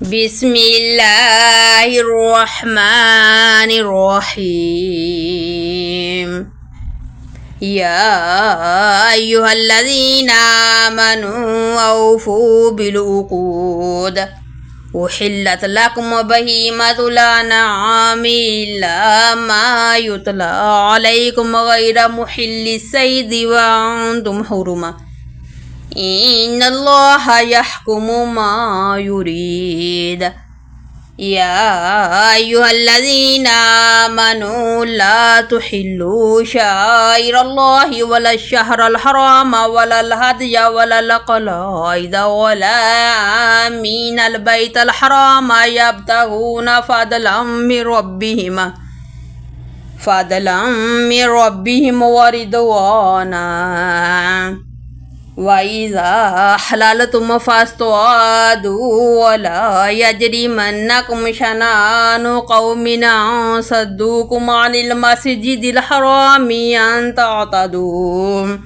بسم الله الرحمن الرحيم. يا أيها الذين آمنوا أوفوا بالعقود أحلت لكم بهيمة الأنعام إلا ما يتلى عليكم غير محل الصيد وأنتم حرم إن الله يحكم ما يريد. يا أيها الذين آمنوا لا تحلوا شعائر الله ولا الشهر الحرام ولا الهدي ولا القلائد ولا آمين البيت الحرام يبتغون فضلا من ربهم ورضوانا. وإذا حللتم فاصطادوا ولا يجرمنكم شنآن قوم أن صدوكم عن المسجد الحرام أن تعتدوا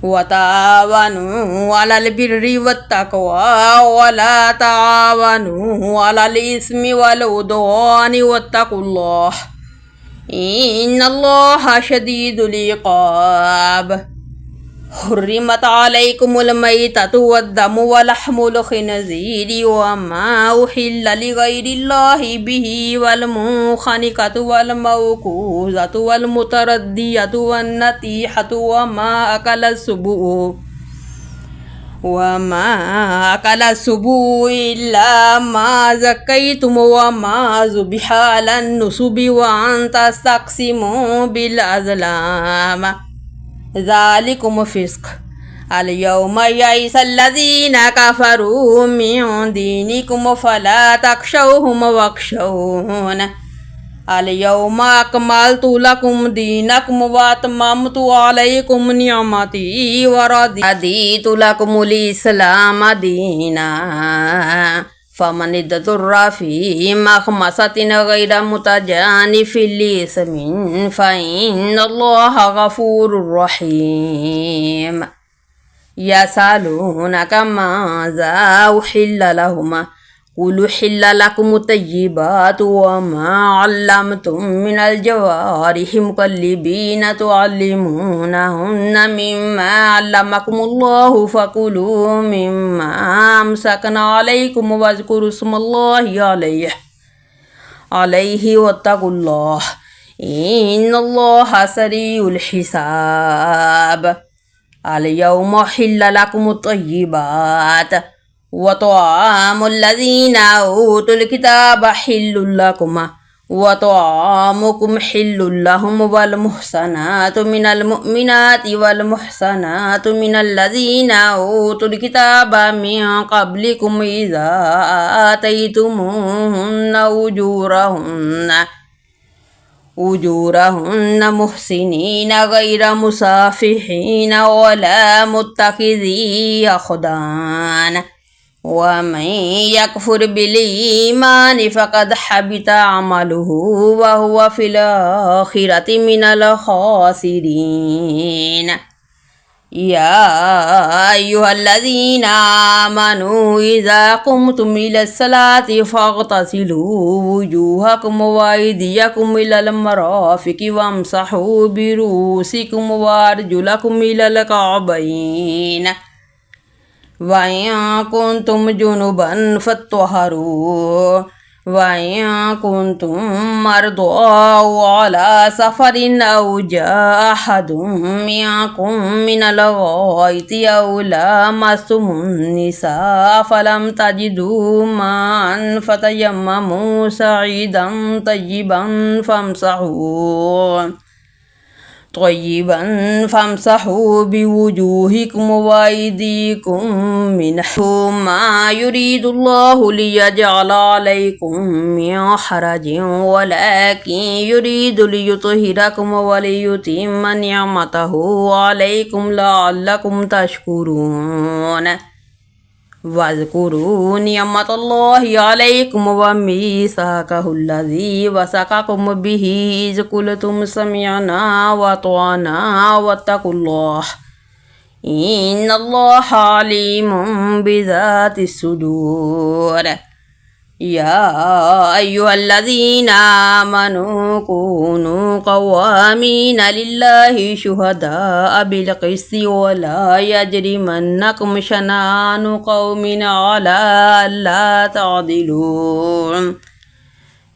وتعاونوا على البر والتقوى ولا تعاونوا على الإثم والعدوان واتقوا الله إن الله شديد العقاب. حرمت عليكم الميتة والدم ولحم الخنزير وما أحل لغير الله به والمنخنقة والموقوذة والمتردية والنطيحة وما أكل السبوع إلا ما زكيتم وما ذبح على النصب وأن تستقسموا بالأزلام ذلكم فسق. اليوم يئس الذين كفروا من دينكم فلا تخشوهم واخشون اليوم أكملت لكم دينكم وأتممت عليكم نعمتي ورضيت لكم الإسلام دينا فمن اضطر في مخمصة غير متجانف لإثم فإن الله غفور رحيم. يسألونك ماذا أحل لهم قل أحل لكم الطيبات وما علمتم من الجوارح مكلبين تعلمونهن مما علمكم الله فكلوا مما أمسكنا عليكم واذكروا اسم الله عليه واتقوا الله إن الله سريع الحساب. اليوم أحل لكم الطيبات وطعام الذين أوتوا الكتاب حل لكم وطعامكم حل لهم والمحصنات من المؤمنات والمحصنات من الذين أوتوا الكتاب من قبلكم إذا آتيتموهن أجورهن محسنين غير مسافحين ولا متخذي أخدان ومن يكفر بالإيمان فقد حبط عمله وهو في الآخرة من الخاسرين. يا أيها الذين آمنوا إذا قمتم إلى الصلاة فاغتسلوا وجوهكم وأيديكم إلى المرافق وامسحوا برؤوسكم وأرجلكم إلى الكعبين وإن كنتم جنبا فاطهروا وإن كنتم مرضى أو على سفر أو جاء أحد منكم من الغائط أو لامستم النساء فلم تجدوا ماء فتيمموا صعيدا طيبا فامسحوا بوجوهكم وأيديكم منه ما يريد الله ليجعل عليكم من حرج ولكن يريد ليطهركم وليتم نعمته عليكم لعلكم تشكرون. واذكروا نعمة الله عليكم وميثاقه الذي وثقكم به إذ قلتم سمعنا وأطعنا واتقوا الله إن الله عليم بذات الصدور. يا أيها الذين آمنوا كونوا قوامين لله شهداء بالقسط ولا يجرمنكم شنآن قوم على ألا تعدلوا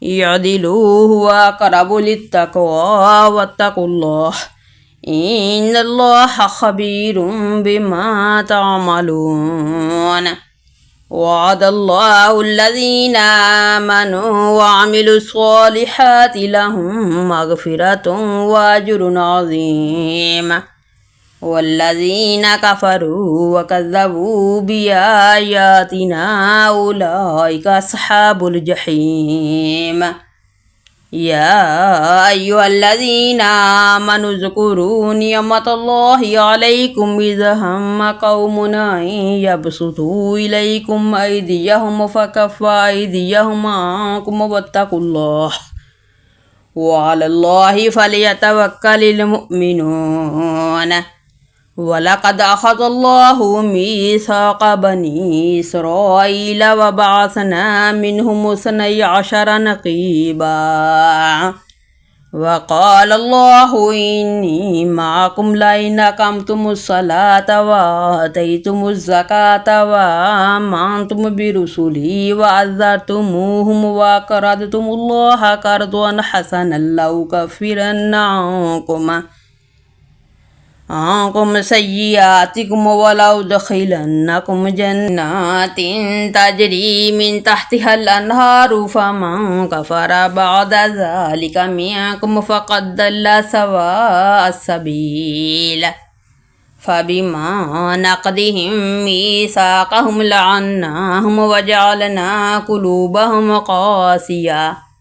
اعدلوا هو أقرب للتقوى واتقوا الله إن الله خبير بما تعملون وعد الله الذين آمنوا وعملوا الصالحات لهم مغفرة وأجر عظيم والذين كفروا وكذبوا بآياتنا أولئك أصحاب الجحيم يا أيها الذين آمنوا اذكروا نعمة الله عليكم إذا هم قوم أن يبسطوا إليكم أيديهم فكف أيديهم عنكم واتقوا الله وعلى الله فليتوكل المؤمنون ولقد أخذ الله ميثاق بني إسرائيل وبعثنا منهم 12 نقيبا وقال الله إني معكم لئن أقمتم الصلاة وآتيتم الزكاة وآمنتم برسلي وعزرتموهم وأقرضتم الله قرضا حسنا لأكفرن عنكم سيئاتكم ولأدخلنكم جنات تجري من تحتها الأنهار فمن كفر بعد ذلك منكم فقد ضل سواء السبيل فبما نقضهم ميثاقهم لعناهم وجعلنا قلوبهم قاسية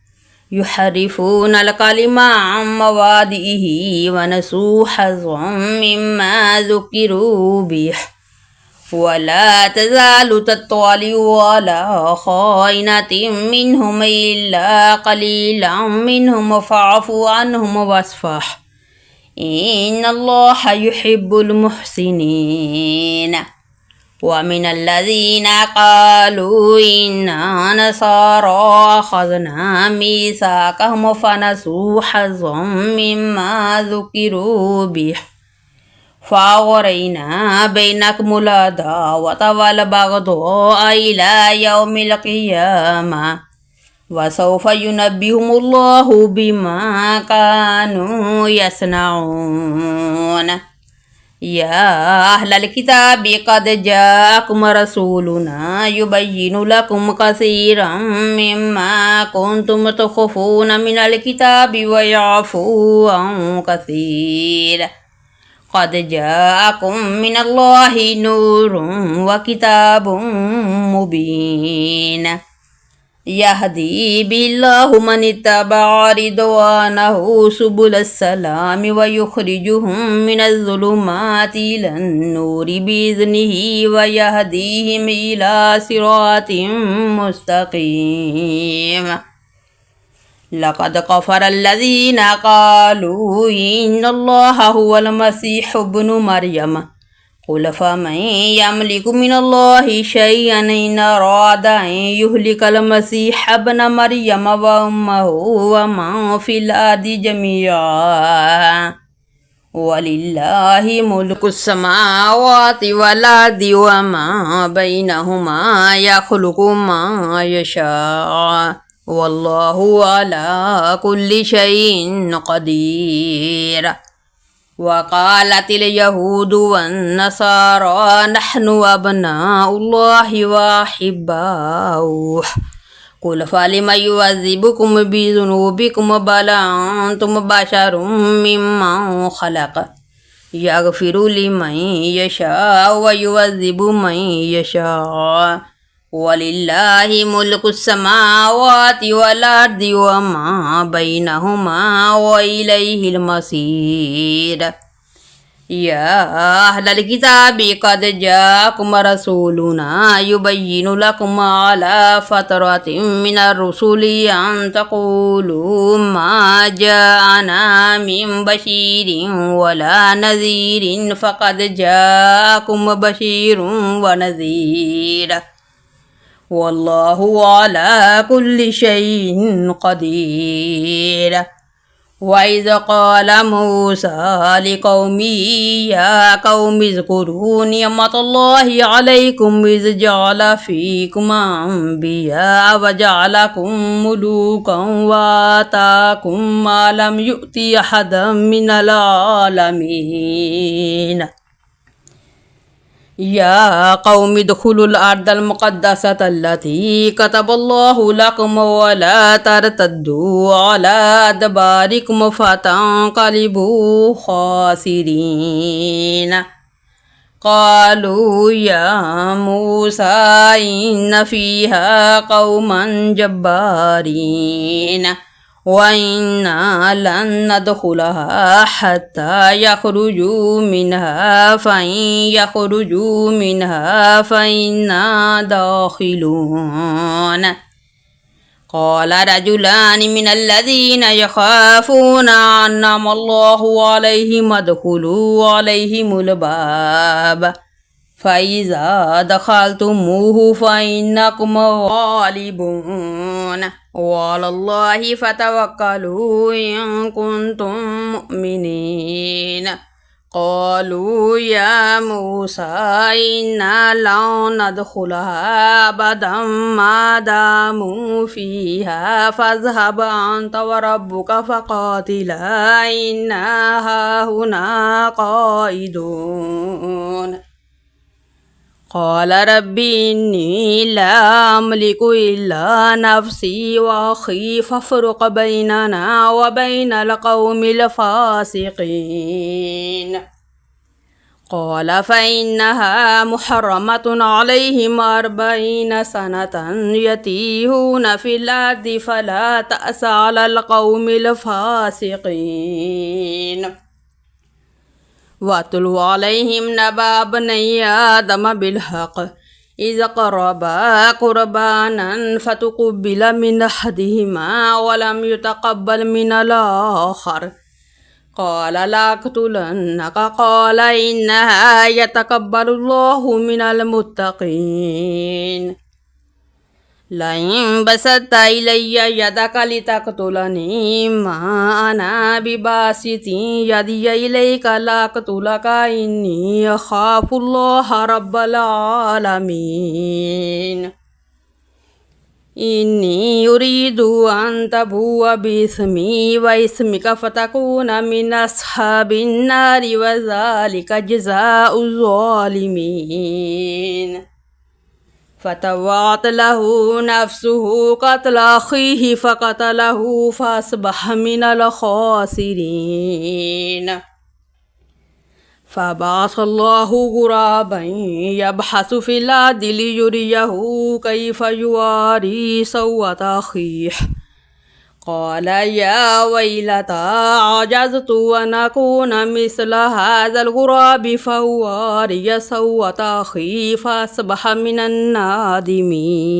يحرفون الكلم عن مواضعه ونسوا حظا مما ذكروا به ولا تزال تطلع على خائنة منهم إلا قليلا منهم فاعف عنهم واصفح إن الله يحب المحسنين ومن الذين قالوا إنا نصارى أخذنا ميثاقهم فنسوا حظا مما ذكروا به فأغرينا بينكم العداوة والبغضاء إلى يوم القيامة وسوف ينبئهم الله بما كانوا يصنعون يا أهل الكتاب قد جاءكم رسولنا يبين لكم كثيرا مما كنتم تخفون من الكتاب ويعفو عن كثير قد جاءكم من الله نور وكتاب مبين يهدي بالله من اتبع رضوانه سبل السلام ويخرجهم من الظلمات إلى النور بإذنه ويهديهم إلى صراط مستقيم لقد كفر الذين قالوا إن الله هو المسيح ابن مريم قل فمن يملك من الله شيئا إن أراد أن يهلك المسيح ابن مريم وأمه ومن في الأرض جميعا ولله ملك السماوات والأرض وما بينهما يخلق ما يشاء والله على كل شيء قدير وقالت اليهود والنصارى نحن أبناء الله وأحباؤه قل فلم يعذبكم بذنوبكم بل أنتم بشر ممن خلق يغفر لمن يشاء ويعذب من يشاء ولله ملك السماوات والأرض وما بينهما وإليه المصير يا أهل الكتاب قد جاءكم رسولنا يبين لكم على فترة من الرسل أن تقولوا ما جاءنا من بشير ولا نذير فقد جاءكم بشير ونذير والله على كل شيء قدير. وإذ قال موسى لقومه يا قوم اذكروا نعمة الله عليكم إذ جعل فيكم أنبياء وجعلكم ملوكا وآتاكم ما لم يؤت أحدا من العالمين. يا قوم ادخلوا الأرض المقدسة التي كتب الله لكم ولا ترتدوا على أدباركم فتنقلبوا خاسرين. قالوا يا موسى إن فيها قوما جبارين وإنا لن ندخلها حتى يخرجوا منها فإن يخرجوا منها فإنا داخلون. قال رجلان من الذين يخافون أنعم الله عليهم ادخلوا عليهم الباب فإذا دخلتموه فإنكم غالبون وعلى الله فتوكلوا إن كنتم مؤمنين. قالوا يا موسى إنا لن ندخلها أبدا ما داموا فيها فاذهب أنت وربك فقاتلا إنا هاهنا قائدون. قال رب إني لا أملك إلا نفسي وأخي فافرق بيننا وبين القوم الفاسقين. قال فإنها محرمة عليهم 40 سنة يتيهون في الأرض فلا تأس على القوم الفاسقين. واتل عليهم نبأ ابني آدم بالحق إذ قربا قربانا فتقبل من أحدهما ولم يتقبل من الآخر قال لأقتلنك قال إنها يتقبل الله من المتقين. لئن بسطت إلي يدك لتقتلني ما أنا بباسط يدي إليك لأقتلك إني أخاف الله رب العالمين. إني أريد أن تبوء بإثمي وإثمك فتكون من أصحاب النار وذلك جزاء الظالمين. فتوعت له نفسه قتل أخيه فقتله فأصبح من الخاسرين. فبعث الله غرابا يبحث في الأرض ليريه كيف يواري سوءة أخيه قال يا ويلتى عجزت أن أكون مثل هذا الغراب فأواري سوءة أخي فأصبح من النادمين.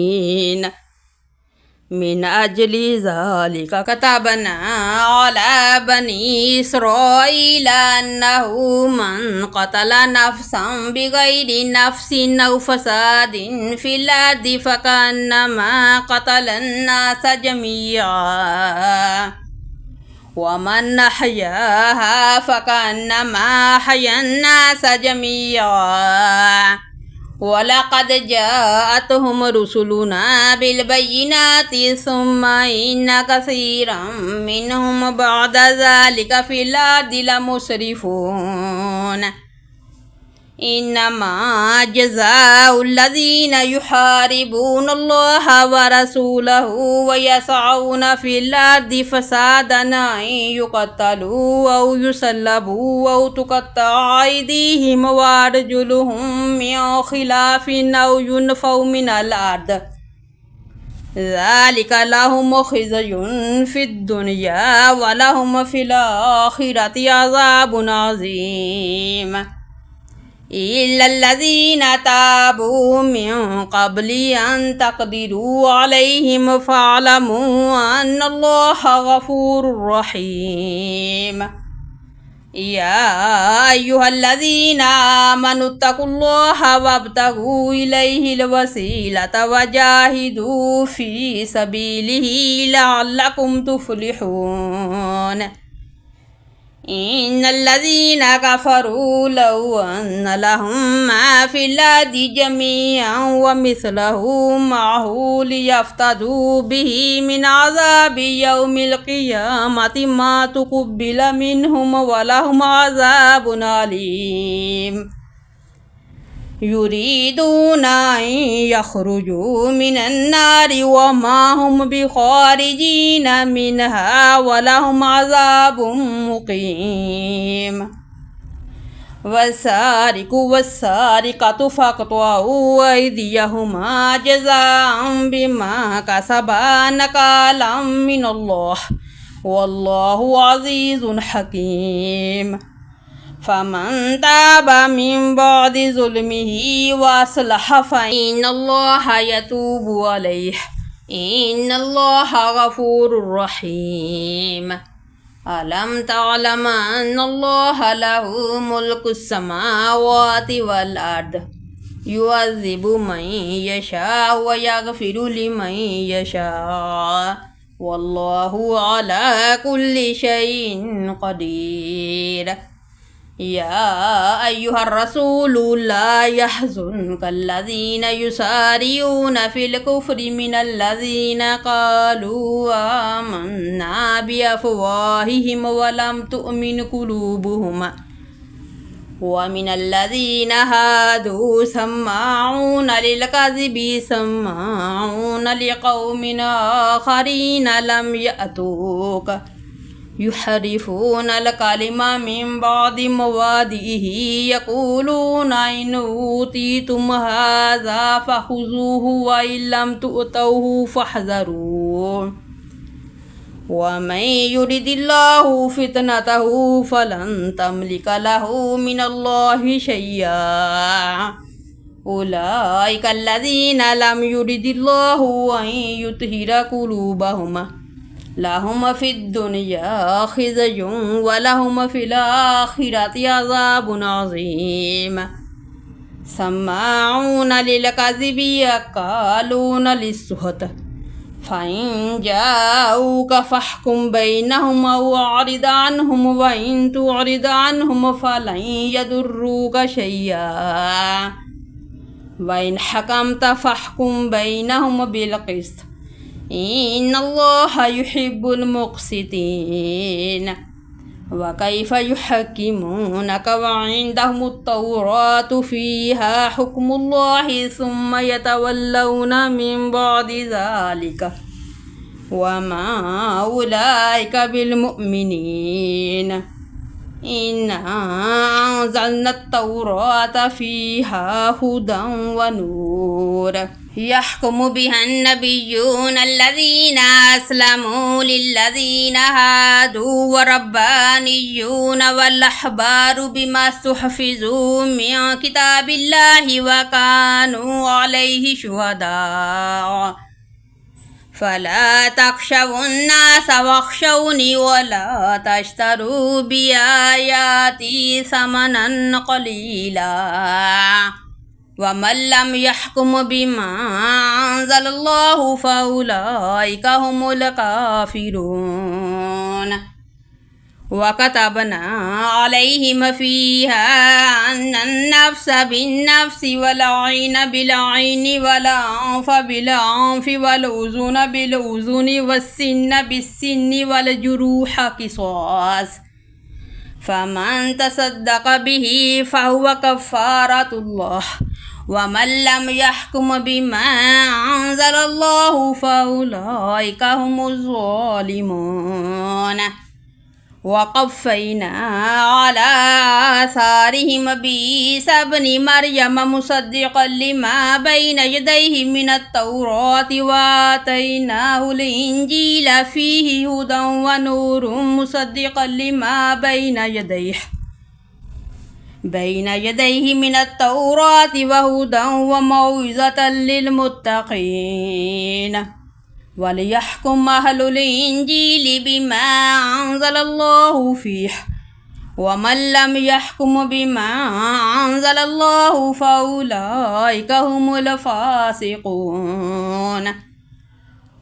من أجل ذلك كتبنا على بني إسرائيل أنه من قتل نفسا بغير نفس أو فساد في الأرض فكأنما قتل الناس جميعا ومن أحياها فكأنما أحيا الناس جميعا. ولقد جاءتهم رسلنا بالبينات ثم إن كثيرا منهم بعد ذلك في الأرض لمسرفون. إنما جزاء الذين يحاربون الله ورسوله ويسعون في الأرض فسادا أن يقتلوا أو يسلبوا أو تقطع أيديهم وأرجلهم من خلاف أو ينفوا من الأرض ذلك لهم خزي في الدنيا ولهم في الآخرة عذاب عظيم. إلا الذين تابوا من قبل أن تقدروا عليهم فاعلموا أن الله غفور رحيم. يا أيها الذين آمنوا اتقوا الله وابتغوا إليه الوسيلة وجاهدوا في سبيله لعلكم تفلحون إن الذين كفروا لو أن لهم ما في الأرض جميعا ومثله معه ليفتدوا به من عذاب يوم القيامة ما تقبل منهم ولهم عذاب أليم يريدون أن يخرجوا من النار وما هم بخارجين منها ولهم عذاب مقيم والسارق والسارقة فاقطعوا أيديهما جزاء بما كسبا نكالا من الله والله عزيز حكيم فمن تاب من بعد ظلمه وأصلح فإن الله يتوب عليه إن الله غفور رحيم ألم تعلم أن الله له ملك السماوات والأرض يعذب من يشاء ويغفر لمن يشاء والله على كل شيء قدير يا أيها الرسول لا يحزنك الذين يسارعون في الكفر من الذين قالوا آمنا بأفواههم ولم تؤمن قلوبهم ومن الذين هادوا سماعون للكذب سماعون لقوم آخرين لم يأتوك يحرفون الكلمة من بعد مواضعه يقولون إن أوتيتم هذا فخذوه وإن لم تؤتوه فاحذروا ومن يرد الله فتنته فلن تملك له من الله شيئا أولئك الذين لم يرد الله أن يطهر قلوبهم لهم في الدنيا خزي ولهم في الآخرة عذاب عظيم سماعون للكذب يقالون للسحت فإن جاءوك فاحكم بينهم أو أعرض عنهم وإن تعرض عنهم فلن يضروك شيئا وإن حكمت فاحكم بينهم بالقسط إن الله يحب المقسطين وكيف يحكمونك وعندهم التوراة فيها حكم الله ثم يتولون من بعد ذلك وما أولئك بالمؤمنين إنا أنزلنا التوراة فيها هدى ونور يحكم بها النبيون الذين أسلموا للذين هادوا وربانيون والأحبار بما استحفظوا من كتاب الله وكانوا عليه شهداء فلا تخشوا الناس واخشوني ولا تشتروا بآياتي ثمنا قليلا ومن لم يحكم بما أنزل الله فأولئك هم الكافرون وكتبنا عليهم فيها أن النفس بالنفس والعين بالعين والأنف بالأنف والأذن بالأذن والسن بالسن والجروح قصاص فمن تصدق به فهو كفارة الله ومن لم يحكم بما أنزل الله فأولئك هم الظالمون وقفينا على آثارهم بعيسى ابن مريم مصدقا لما بين يديه من التوراة وآتيناه الإنجيل فيه هدى ونور مصدقا لما بين يديه من التوراة وهدى وموعظة للمتقين وليحكم أهل الإنجيل بما أنزل الله فيه ومن لم يحكم بما أنزل الله فأولئك هم الفاسقون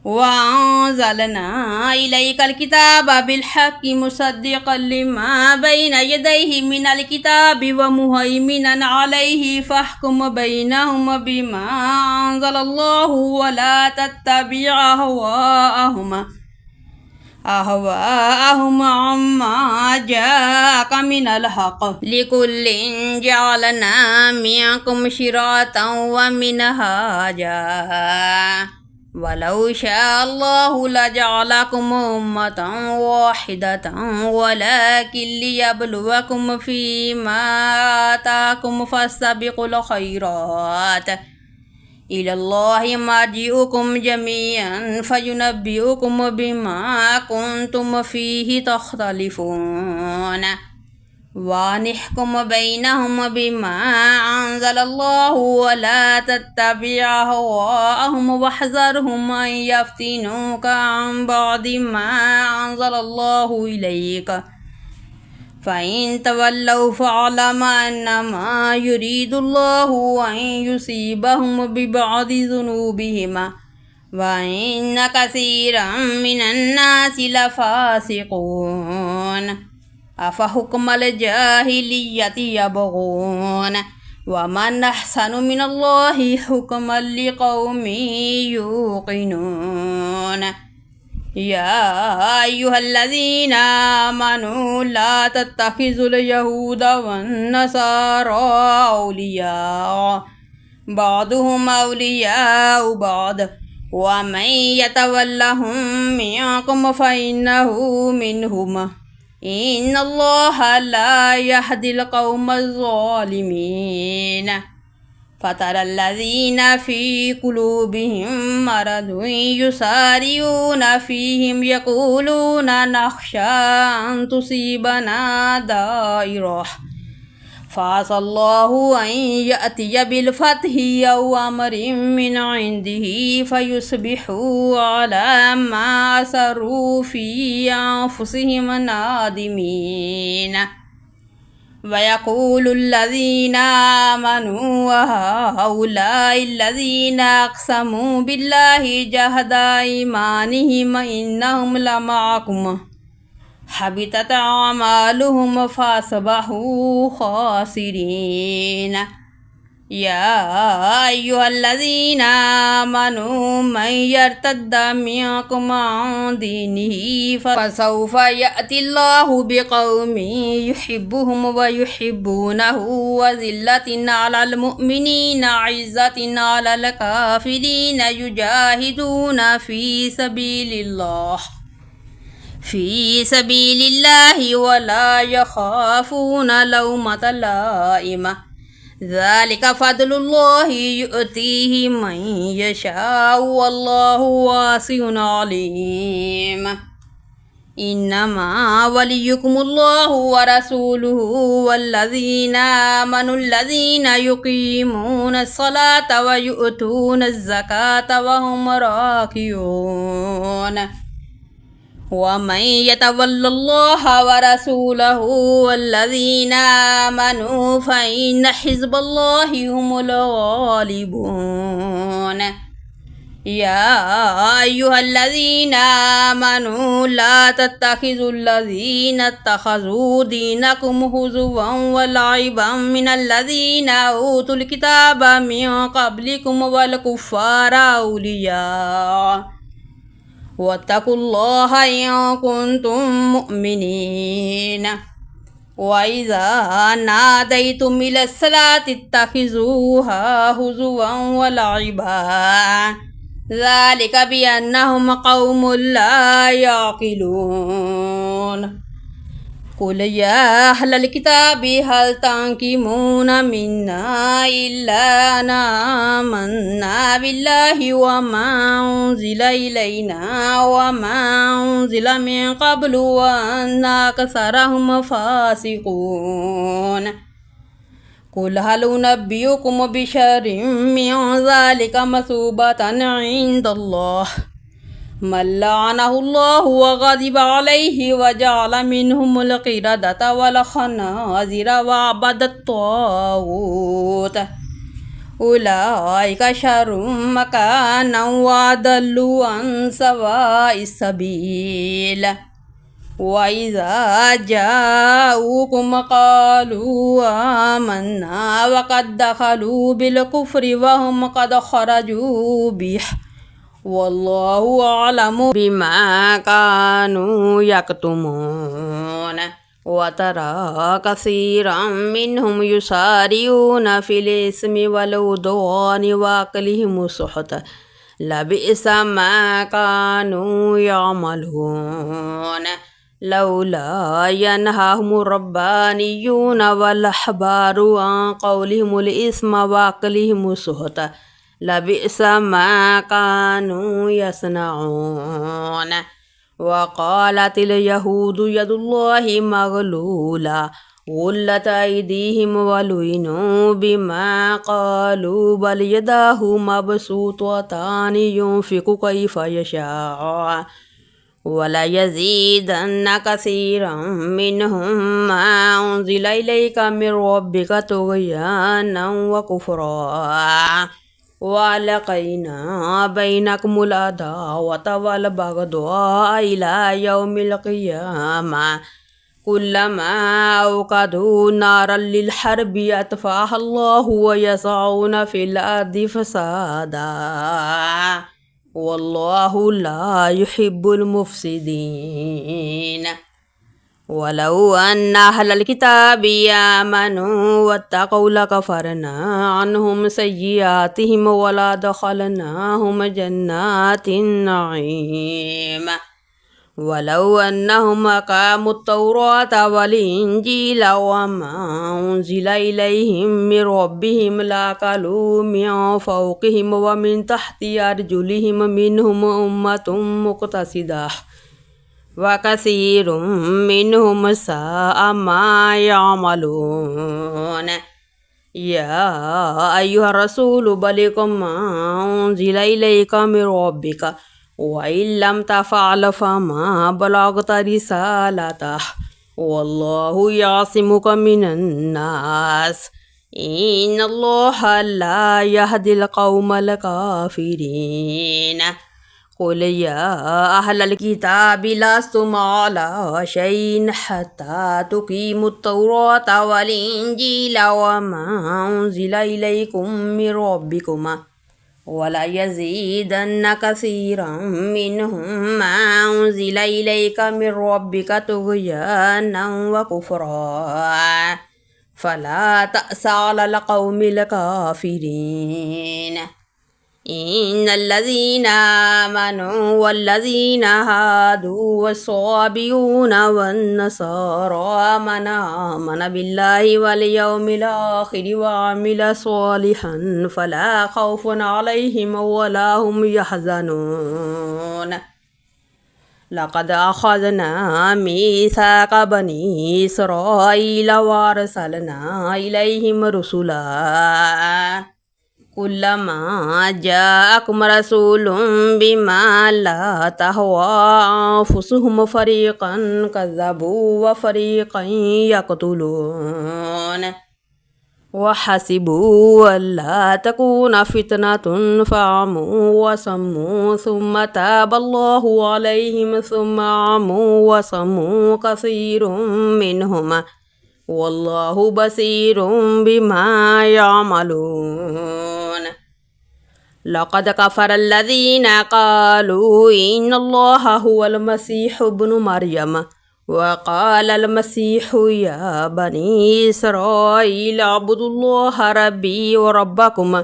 وأنزلنا إليك الكتاب بالحق مصدقا لما بين يديه من الكتاب ومهيمنا عليه فاحكم بينهم بما أنزل الله ولا تتبع أهواءهم عما جاءك من الحق لكل جعلنا منكم شرعة ومنهاجا ولو شاء الله لجعلكم أمة واحدة ولكن ليبلوكم فيما آتاكم فاستبقوا الخيرات إلى الله مرجعكم جميعا فينبئكم بما كنتم فيه تختلفون ونحكم بينهم بما أنزل الله ولا تتبع أهواءهم واحذرهم أن يفتنوك عن بعض ما أنزل الله إليك فإن تولوا فاعلم أنما يريد الله أن يصيبهم ببعض ذنوبهم وإن كثيرا من الناس لفاسقون أفحكم الجاهلية يبغون ومن أحسن من الله حكما لقوم يوقنون يا أيها الذين آمنوا لا تتخذوا اليهود والنصارى أولياء بعضهم أولياء بعض ومن يتولهم منكم فإنه منهم إن الله لا يهدي القوم الظالمين فترى الذين في قلوبهم مرض يسارعون فيهم يقولون نخشى أن تصيبنا دائرة فعسى الله أن يأتي بالفتح أو أمر من عنده فيصبحوا على ما أسروا في أنفسهم نادمين ويقول الذين آمنوا وهؤلاء الذين أقسموا بالله جهد أيمانهم إنهم لمعكم حبطت أعمالهم فأصبحوا خاسرين يا أيها الذين آمنوا من يرتد منكم عن دينه فسوف يأتي الله بقوم يحبهم ويحبونه وذلة على المؤمنين عزة على الكافرين يجاهدون في سبيل الله ولا يخافون لومة لائم ذلك فضل الله يؤتيه من يشاء والله واسع عليم إنما وليكم الله ورسوله والذين آمنوا الذين يقيمون الصلاة ويؤتون الزكاة وهم راكعون ومن يتول الله ورسوله والذين آمنوا فإن حزب الله هم الغالبون يا أيها الذين آمنوا لا تتخذوا الذين اتخذوا دينكم هزوا ولعبا من الذين أوتوا الكتاب من قبلكم والكفار أولياء واتقوا الله إن كنتم مؤمنين وإذا ناديتم إلى الصلاة اتخذوها هزوا ولعبا ذلك بأنهم قوم لا يعقلون قل يا أهل الكتاب هل تنقمون منا إلا أن آمنا بالله وما أنزل إلينا وما أنزل من قبل وأن أكثرهم فاسقون قل هل ننبئكم بشر من ذلك مثوبة عند الله من لعنه الله وغضب عليه وجعل منهم القردة والخنازير وعبد الطاغوت أولئك شر مكانا وأضل عن سواء السبيل وإذا جاءوكم قالوا آمنا وقد دخلوا بالكفر وهم قد خرجوا به والله أعلم بما كانوا يكتمون وترى كثيرا منهم يسارعون في الإثم والعدوان وأكلهم السحت لبئس ما كانوا يعملون لولا ينهاهم الربانيون والأحبار عن قولهم الإثم وأكلهم السحت لبئس ما كانوا يصنعون وقالت اليهود يد الله مغلولة غلت أيديهم ولعنوا بما قالوا بل يداه مبسوطتان ينفق كيف يشاء وليزيدن كثيرا منهم ما أنزل إليك من ربك طغيانا وكفرا وألقينا بينكم العداوة والبغضاء إلى يوم القيامة كلما أوقدوا نارا للحرب أطفأها الله ويسعون في الأرض فسادا والله لا يحب المفسدين ولو أن أهل الكتاب آمنوا واتقوا لكفرنا عنهم سيئاتهم ولأدخلناهم جنات النعيم ولو أنهم أقاموا التوراة والإنجيل وما أنزل إليهم من ربهم لأكلوا من فوقهم ومن تحت أرجلهم منهم أمة مقتصدة وكثير منهم ساء ما يعملون يا أيها الرسول بلغ ما أنزل إليك من ربك وإن لم تفعل فما بلغت رسالته والله يعصمك من الناس إن الله لا يهدي القوم الكافرين قل يا أهل الكتاب لستم على شيء حتى تقيموا التوراة والإنجيل وما أنزل إليكم من ربكم ولا يزيدن كثيرا منهم ما أنزل إليك من ربك طغيانا وكفرا فلا تأس على القوم الكافرين إن الذين آمنوا والذين هادوا والصابئون والنصارى من آمن بالله واليوم الآخر وعمل صالحا فلا خوف عليهم ولا هم يحزنون لقد أخذنا ميثاق بني إسرائيل وأرسلنا إليهم رسلا كلما جاءكم رسول بما لا تهوى أنفسهم فريقا كذبوا وفريقا يقتلون وحسبوا ألا تكون فتنة فعموا وصموا ثم تاب الله عليهم ثم عموا وصموا كثير منهم والله بصير بما يعملون لقد كفر الذين قالوا إن الله هو المسيح ابن مريم وقال المسيح يا بني إسرائيل اعبدوا الله ربي وربكم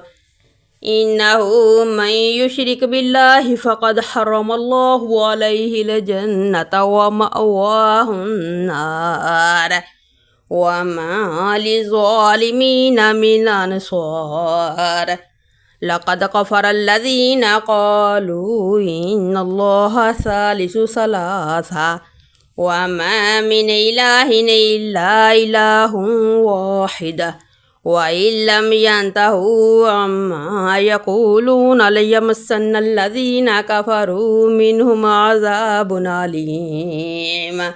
إنه من يشرك بالله فقد حرم الله عليه الجنة ومأواه النار وما للظالمين من أنصار لقد كفر الذين قالوا إن الله ثالث ثلاثة وما من إله إلا إله واحد وإن لم ينتهوا عما يقولون ليمسن الذين كفروا منهم عذاب أليم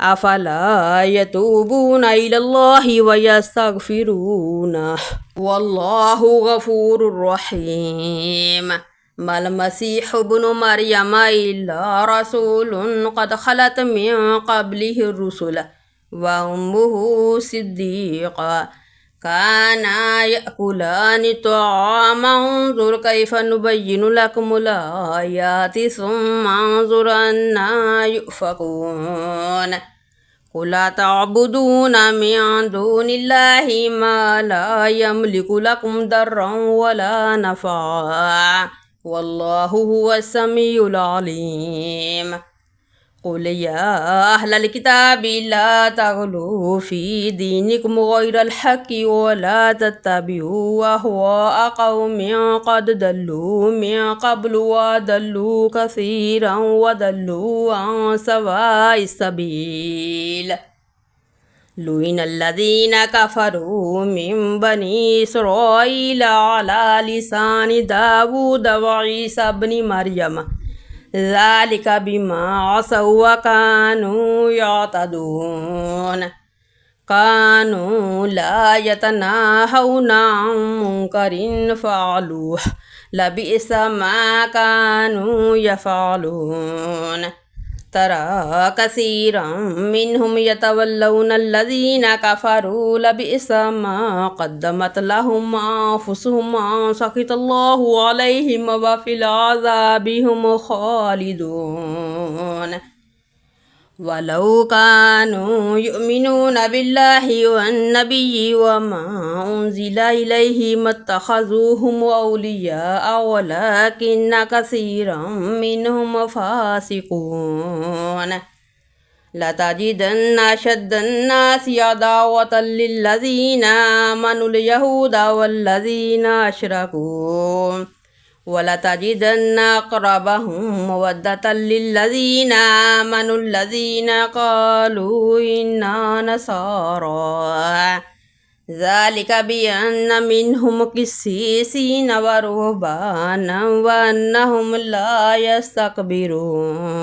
أفلا يتوبون إلى الله ويستغفرونه والله غفور رحيم ما المسيح ابن مريم إلا رسول قد خلت من قبله الرسل وأمه صديقة كانا يأكلان الطعام انظر كيف نبين لكم الآيات ثم انظر أنا يؤفكون قل تعبدون من دون الله ما لا يملك لكم ضرا ولا نفعا والله هو السميع العليم قل يا أهل الكتاب لا تغلوا في دينكم غير الحق ولا تتبعوا أهواء قوم قد ضلوا من قبل وضلوا كثيرا وضلوا عن سواء السبيل لعن الذين كفروا من بني إسرائيل على لسان داود وعيسى بن مريم ذلك بما عصوا وكانوا يعتدون كانوا لا يتناهون عن منكر فعلوه لبئس ما كانوا يفعلون ترى كثيرا منهم يتولون الذين كفروا لبئس ما قدمت لهم أنفسهم أن سخط الله عليهم وفي العذاب هم خالدون ولو كانوا يؤمنون بالله والنبي وما أنزل إليه ما اتخذوهم أولياء ولكن كثيرا منهم فاسقون لتجدن أشد الناس عداوة للذين آمنوا اليهود والذين أشركوا ولتجدن أقربهم مودة للذين آمنوا الذين قالوا إنا نصارى ذلك بأن منهم قسيسين ورهبانا وأنهم لا يستكبرون